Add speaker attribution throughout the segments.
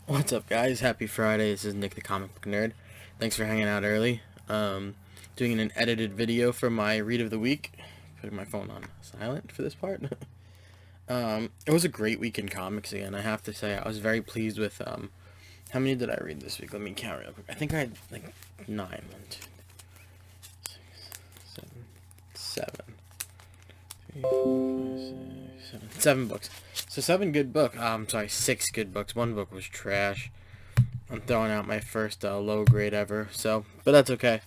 Speaker 1: What's up, guys? Happy Friday. This is Nick the Comic Book Nerd. Thanks for hanging out early. Doing an edited video for my read of the week. Putting my phone on silent for this part. It was a great week in comics again. I have to say, I was very pleased with how many did I read this week? Let me count real quick. I think I had like 9. 1, 2, 3, 7, 3, 4, 5, 6, 7. 7 books. So 7 good books. I'm sorry, 6 good books. 1 book was trash. I'm throwing out my first low grade ever. So, but that's okay.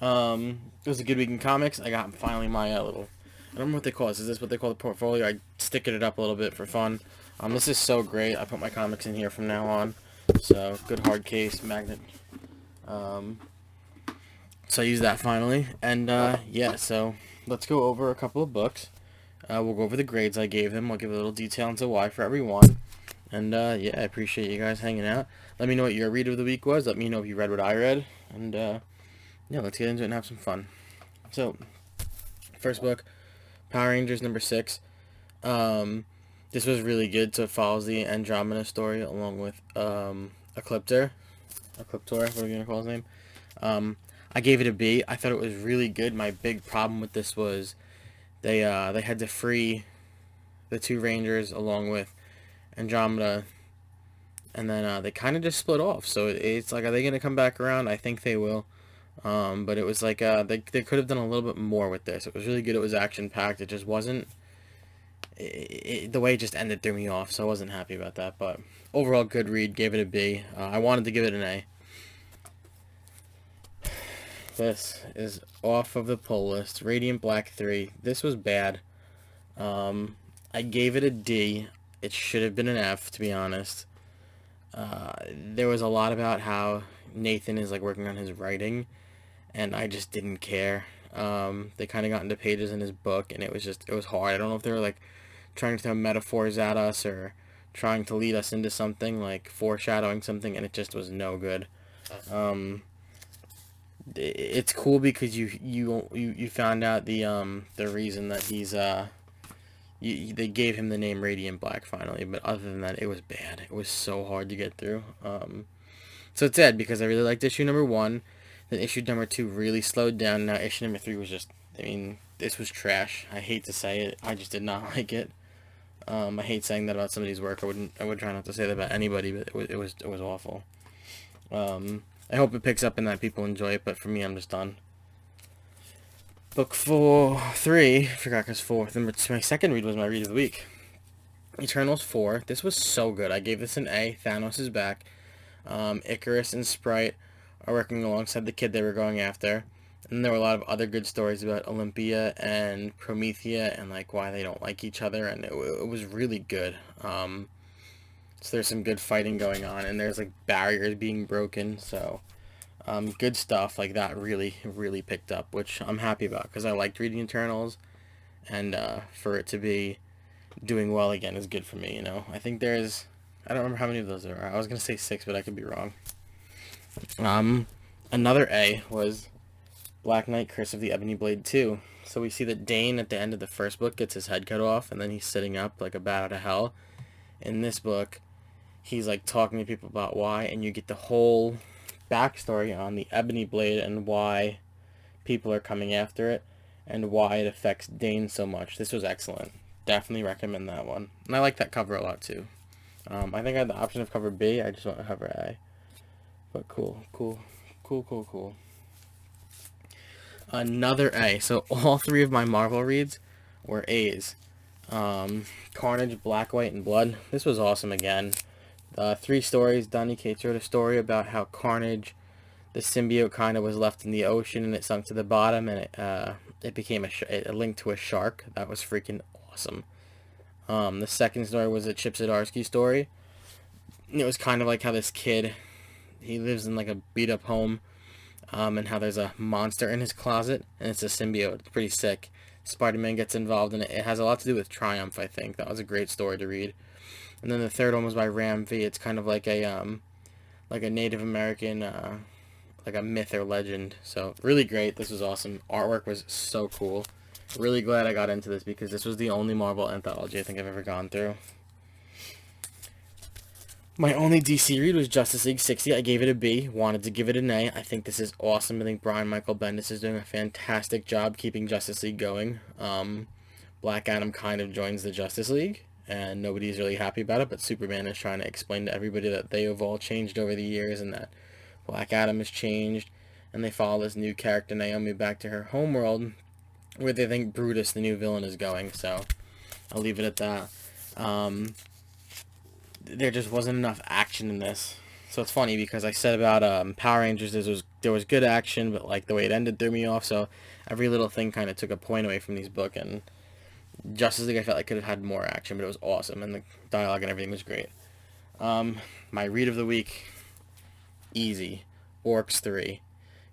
Speaker 1: It was a good week in comics. I got finally my little. I don't know what they call this. Is this what they call the portfolio? I stick it up a little bit for fun. This is so great. I put my comics in here from now on. So good hard case magnet. So I use that finally, and yeah. So let's go over a couple of books. We'll go over the grades I gave them. I'll give a little detail into why for every one. And yeah, I appreciate you guys hanging out. Let me know what your read of the week was. Let me know if you read what I read. And yeah, let's get into it and have some fun. So, first book, Power Rangers number 6. This was really good. So it follows the Andromeda story along with Ecliptor, what are you gonna call his name? I gave it a B. I thought it was really good. My big problem with this was they had to free the 2 Rangers along with Andromeda, and then they kind of just split off. So it's like, are they gonna come back around? I think they will. But it was like they could have done a little bit more with this. It was really good. It was action packed. It just wasn't. The way it just ended threw me off, so I wasn't happy about that. But overall, good read. Gave it a B. I wanted to give it an A. This is off of the pull list. Radiant Black 3. This was bad. I gave it a D. It should have been an F, to be honest. There was a lot about how Nathan is like working on his writing, and I just didn't care. They kind of got into pages in his book, and it was hard. I don't know if they were like trying to throw metaphors at us or trying to lead us into something, like foreshadowing something, and it just was no good. It's cool because you found out the reason that he's they gave him the name Radiant Black finally, but other than that, it was bad. It was so hard to get through. So it's sad because I really liked issue number 1. Then issue number 2 really slowed down. Now issue number 3 was just, I mean, this was trash. I hate to say it. I just did not like it. I hate saying that about somebody's work. I would try not to say that about anybody, but it was awful. I hope it picks up and that people enjoy it, but for me, I'm just done. Book 3, I forgot because 4. My second read was my read of the week. Eternals 4. This was so good. I gave this an A. Thanos is back. Icarus and Sprite are working alongside the kid they were going after. And there were a lot of other good stories about Olympia and Promethea and like why they don't like each other, and it was really good. So there's some good fighting going on, and there's like barriers being broken. So good stuff like that really picked up, which I'm happy about because I liked reading Eternals, and for it to be doing well again is good for me. I think I don't remember how many of those there are. I was gonna say 6, but I could be wrong. Another A was Black Knight Curse of the Ebony Blade 2. So we see that Dane at the end of the first book gets his head cut off, and then he's sitting up like a bat out of hell. In this book, he's like talking to people about why, and you get the whole backstory on the Ebony Blade and why people are coming after it and why it affects Dane so much. This was excellent. Definitely recommend that one. And I like that cover a lot too. I think I had the option of cover B. I just went with cover A. But cool. Another A. So all 3 of my Marvel reads were A's. Carnage, Black, White, and Blood. This was awesome again. 3 stories. Donny Cates wrote a story about how Carnage, the symbiote, kind of was left in the ocean and it sunk to the bottom, and it became a link to a shark. That was freaking awesome. The second story was a Chip Zdarsky story. It was kind of like how this kid, he lives in like a beat up home, and how there's a monster in his closet, and it's a symbiote. It's pretty sick. Spider-Man gets involved in it. It has a lot to do with Triumph, I think. That was a great story to read. And then the third one was by Ram V. It's kind of like a Native American, like a myth or legend. So really great. This was awesome. Artwork was so cool. Really glad I got into this because this was the only Marvel anthology I think I've ever gone through. My only DC read was Justice League 60. I gave it a B. Wanted to give it an A. I think this is awesome. I think Brian Michael Bendis is doing a fantastic job keeping Justice League going. Black Adam kind of joins the Justice League, and nobody's really happy about it, but Superman is trying to explain to everybody that they have all changed over the years and that Black Adam has changed, and they follow this new character, Naomi, back to her homeworld, where they think Brutus, the new villain, is going, so I'll leave it at that. There just wasn't enough action in this. So it's funny because I said about Power Rangers there was good action, but like the way it ended threw me off. So every little thing kind of took a point away from these books. And Justice League I felt like could have had more action, but it was awesome and the dialogue and everything was great. My read of the week, easy, Orcs 3.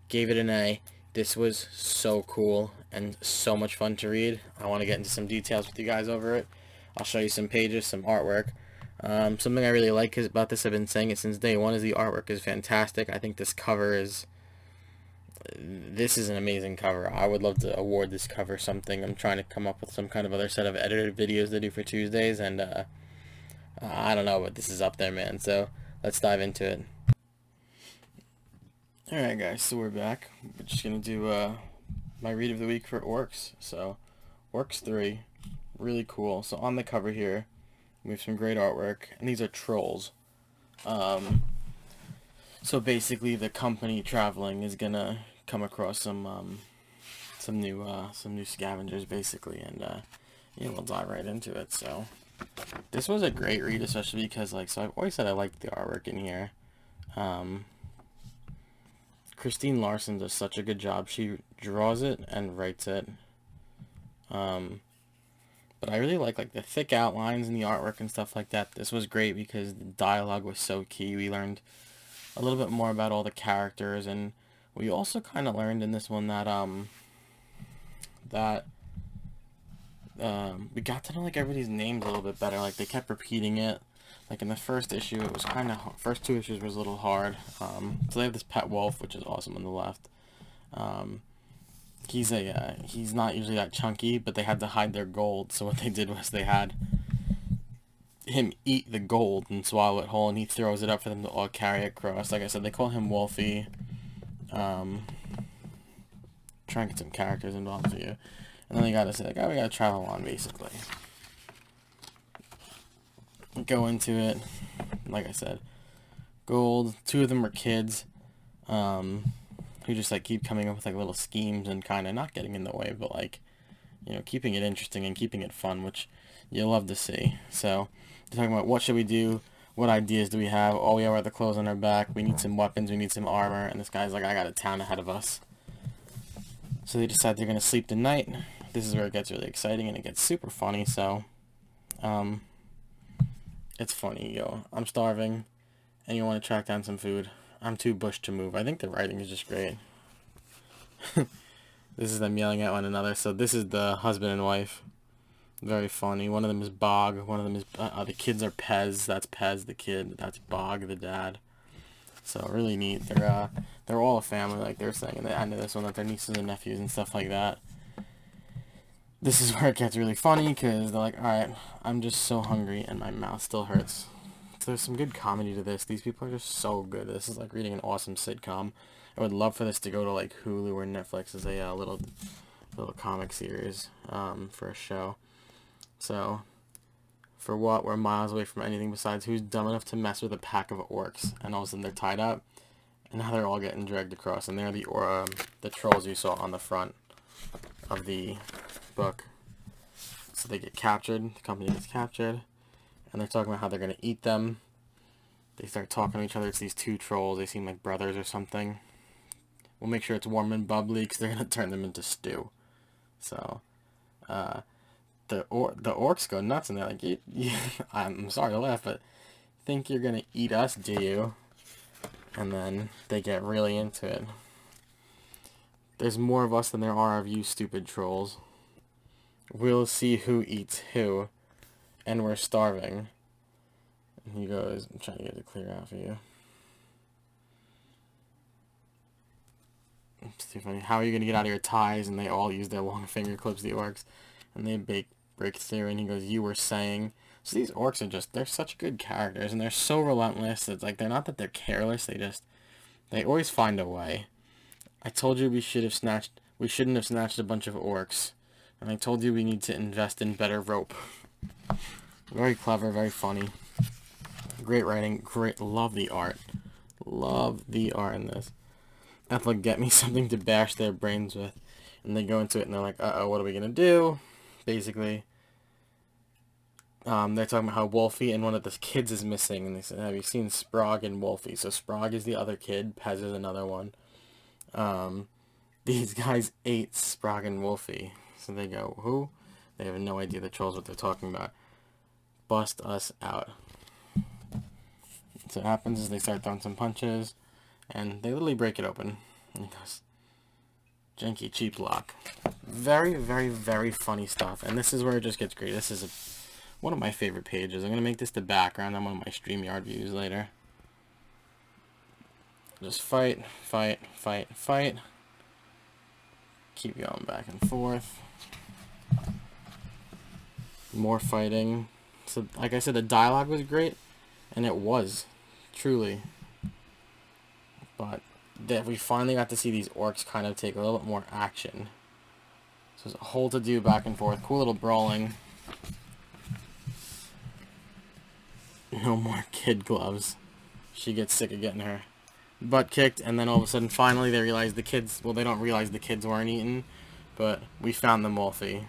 Speaker 1: Gave it an A. This was so cool and so much fun to read. I want to get into some details with you guys over it. I'll show you some pages, some artwork. Something I really like about this, I've been saying it since day one, is the artwork is fantastic. I think this is an amazing cover. I would love to award this cover something. I'm trying to come up with some kind of other set of edited videos to do for Tuesdays, and I don't know, but this is up there, man. So let's dive into it. Alright guys, so we're back. We're just going to do my read of the week for Orcs. So, Orcs 3, really cool. So on the cover here, we have some great artwork, and these are trolls. So basically the company traveling is going to come across some new scavengers basically, and yeah, we'll dive right into it. So this was a great read, especially because so I've always said I liked the artwork in here. Christine Larson does such a good job. She draws it and writes it. But I really like the thick outlines and the artwork and stuff like that. This was great because the dialogue was so key. We learned a little bit more about all the characters, and we also kind of learned in this one that we got to know everybody's names a little bit better. Like they kept repeating it. Like in the first issue, it was kind of first two issues was a little hard. So they have this pet wolf, which is awesome on the left. He's not usually that chunky, but they had to hide their gold. So what they did was they had him eat the gold and swallow it whole, and he throws it up for them to all carry across. Like I said, they call him Wolfie. Try and get some characters involved for you, and then they gotta say oh, we gotta travel on basically. Go into it. Like I said, gold. Two of them are kids, who just keep coming up with little schemes and kind of not getting in the way, but keeping it interesting and keeping it fun, which you'll love to see. So they're talking about what should we do, what ideas do we have. Oh yeah, we're at the clothes on our back. We need some weapons. We need some armor. And this guy's like, I got a town ahead of us. So they decide they're gonna sleep tonight. This is where it gets really exciting and it gets super funny. So, it's funny, yo. I'm starving, and you want to track down some food. I'm too bushed to move. I think the writing is just great. This is them yelling at one another. So this is the husband and wife. Very funny. One of them is Bog. One of them is the kids are Pez. That's Pez, the kid. That's Bog, the dad. So really neat. They're all a family, like they're saying in the end of this one, that they're nieces and nephews and stuff like that. This is where it gets really funny because they're like, alright, I'm just so hungry and my mouth still hurts. So there's some good comedy to this. These people are just so good. This is like reading an awesome sitcom. I would love for this to go to Hulu or Netflix as a little comic series for a show. So, for what? We're miles away from anything besides who's dumb enough to mess with a pack of orcs. And all of a sudden they're tied up. And now they're all getting dragged across. And they're the trolls you saw on the front of the book. So they get captured. The company gets captured. And they're talking about how they're going to eat them. They start talking to each other. It's these two trolls. They seem like brothers or something. We'll make sure it's warm and bubbly because they're going to turn them into stew. So, the orcs go nuts and they're like, I'm sorry to laugh, but think you're going to eat us, do you? And then they get really into it. There's more of us than there are of you stupid trolls. We'll see who eats who. And we're starving. And he goes, I'm trying to get it clear out for you. It's too funny. How are you going to get out of your ties? And they all use their long finger clips, the orcs. And they break through, and he goes, you were saying. So these orcs are just, they're such good characters, and they're so relentless. It's like, they're not that they're careless, they always find a way. I told you we shouldn't have snatched a bunch of orcs. And I told you we need to invest in better rope. Very clever, very funny. Great writing, love the art. Love the art in this. That's like, get me something to bash their brains with. And they go into it and they're like, uh-oh, what are we gonna do? Basically, they're talking about how Wolfie and one of the kids is missing. And they said, have you seen Sprague and Wolfie? So Sprague is the other kid, Pez is another one. These guys ate Sprague and Wolfie. So they go, who? They have no idea, the trolls, what they're talking about. Bust us out. So what happens is they start throwing some punches, and they literally break it open. And he goes, janky, cheap lock. Very, very, very funny stuff. And this is where it just gets great. This is one of my favorite pages. I'm going to make this the background on one of my StreamYard views later. Just fight, fight, fight, fight. Keep going back and forth. More fighting. So, like I said, the dialogue was great, and it was, truly. But that we finally got to see these orcs kind of take a little bit more action. So there's a whole to do back and forth. Cool little brawling. No more kid gloves. She gets sick of getting her butt kicked, and then all of a sudden, finally, they realize the kids, well, they don't realize the kids weren't eaten, but we found them, Wolfie.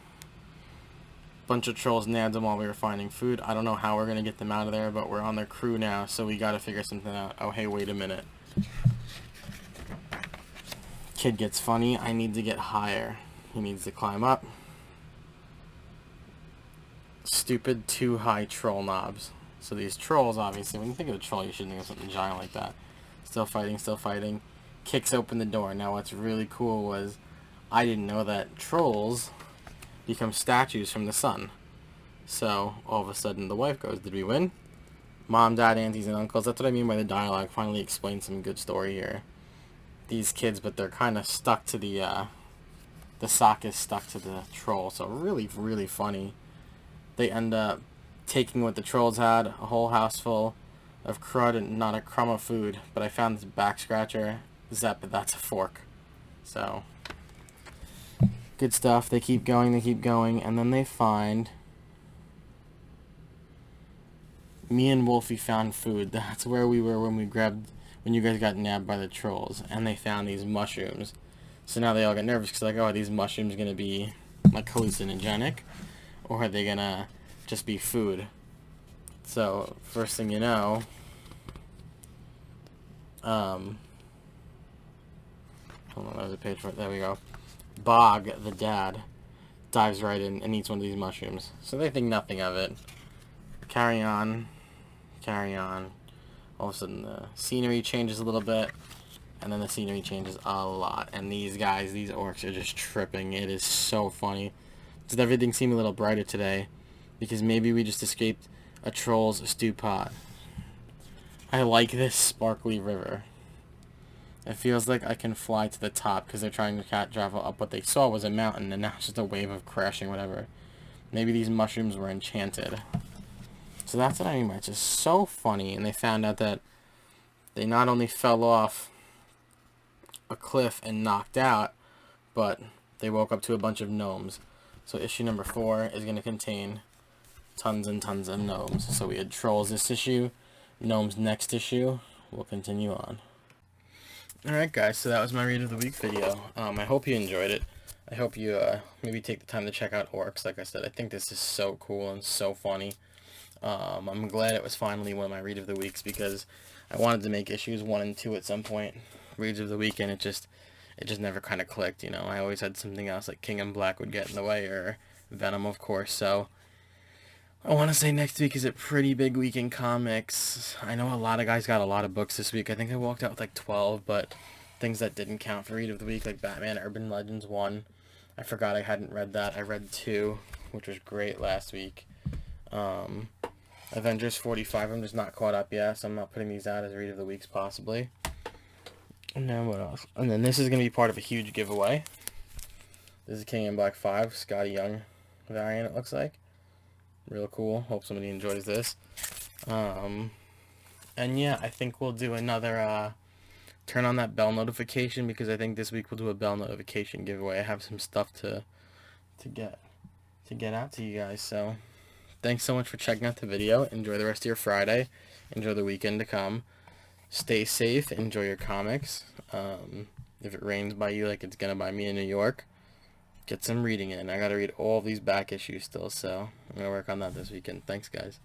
Speaker 1: Bunch of trolls nabbed them while we were finding food. I don't know how we're going to get them out of there, but we're on their crew now, so we got to figure something out. Oh, hey, wait a minute. Kid gets funny. I need to get higher. He needs to climb up. Stupid, too high troll knobs. So these trolls, obviously, when you think of a troll, you should think of something giant like that. Still fighting, still fighting. Kicks open the door. Now, what's really cool was I didn't know that trolls become statues from the sun. So, all of a sudden, the wife goes, did we win? Mom, dad, aunties, and uncles. That's what I mean by the dialogue. Finally explains some good story here. These kids, but they're kind of stuck to the sock is stuck to the troll. So, really, really funny. They end up taking what the trolls had, a whole house full of crud and not a crumb of food. But I found this back scratcher. Zep, but that's a fork. So, good stuff. They keep going, and then they find... Me and Wolfie found food. That's where we were when you guys got nabbed by the trolls. And they found these mushrooms. So now they all get nervous because like, oh, are these mushrooms going to be like hallucinogenic? Or are they going to just be food? So, first thing you know... hold on, there's a page for it. There we go. Bog, the dad, dives right in and eats one of these mushrooms. So they think nothing of it. Carry on. Carry on. All of a sudden the scenery changes a little bit. And then the scenery changes a lot. And these guys, these orcs are just tripping. It is so funny. Does everything seem a little brighter today? Because maybe we just escaped a troll's stew pot. I like this sparkly river. It feels like I can fly to the top because they're trying to travel up. What they saw was a mountain, and now it's just a wave of crashing whatever. Maybe these mushrooms were enchanted. So that's what I mean by it's just so funny. And they found out that they not only fell off a cliff and knocked out, but they woke up to a bunch of gnomes. So issue number 4 is going to contain tons and tons of gnomes. So we had trolls this issue, gnomes next issue. We'll continue on. Alright guys, so that was my Read of the Week video. I hope you enjoyed it. I hope you maybe take the time to check out Orcs. Like I said, I think this is so cool and so funny. I'm glad it was finally one of my Read of the Weeks because I wanted to make issues 1 and 2 at some point. Reads of the Week, and it just never kind of clicked, you know. I always had something else like King and Black would get in the way, or Venom, of course. So I want to say next week is a pretty big week in comics. I know a lot of guys got a lot of books this week. I think I walked out with like 12, but things that didn't count for Read of the Week, like Batman Urban Legends 1. I forgot I hadn't read that. I read 2, which was great last week. Avengers 45, I'm just not caught up yet, so I'm not putting these out as Read of the Weeks possibly. And then what else? And then this is going to be part of a huge giveaway. This is King in Black 5, Scotty Young variant, it looks like. Real cool. Hope somebody enjoys this. And yeah, I think we'll do another, turn on that bell notification, because I think this week we'll do a bell notification giveaway. I have some stuff to get out to you guys. So thanks so much for checking out the video. Enjoy the rest of your Friday. Enjoy the weekend to come. Stay safe. Enjoy your comics. If it rains by you like it's gonna by me in New York, get some reading in. I gotta read all these back issues still, so I'm gonna work on that this weekend. Thanks, guys.